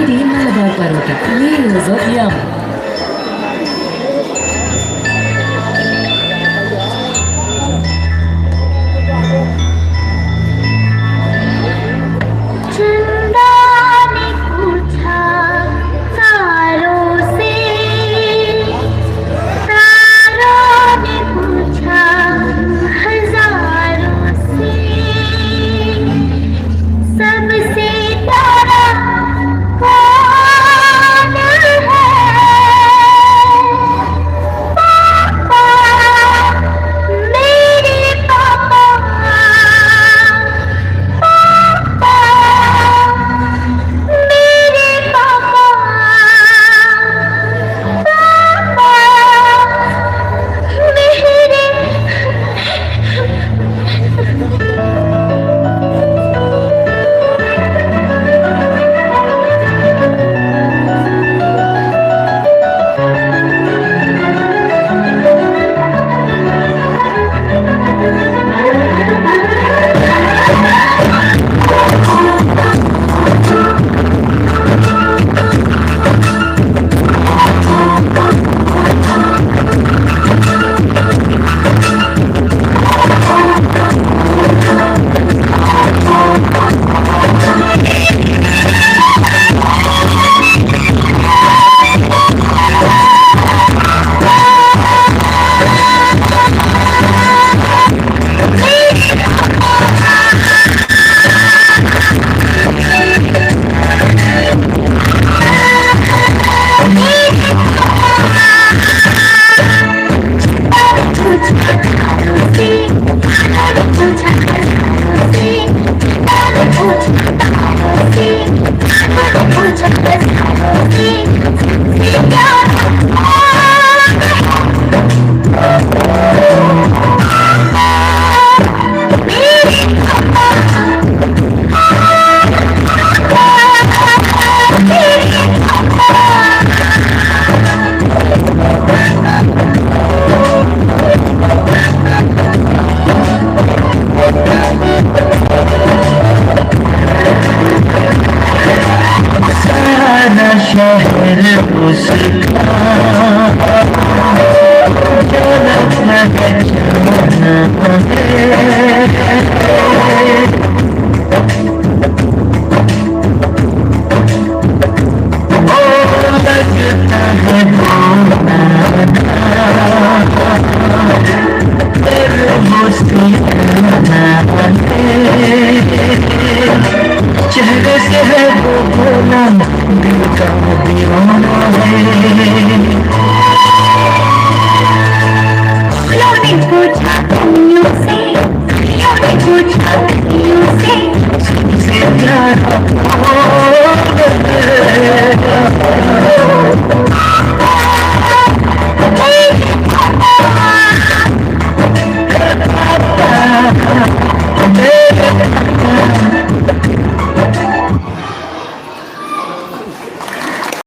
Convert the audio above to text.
Meaty Malabar Parota, layers of yum. चंदा ने पूछा तारों से, तारों ने पूछा हजारों से, सबसे प्यारा कौन है? पापा, मेरे पापा, पापा, मेरे पापा, पापा, शहर उसका जन्नत है जन्नत है। ओ लगता है फिर मुस्कुराना चेहरे से है वो बोला दिल का दीवाना है।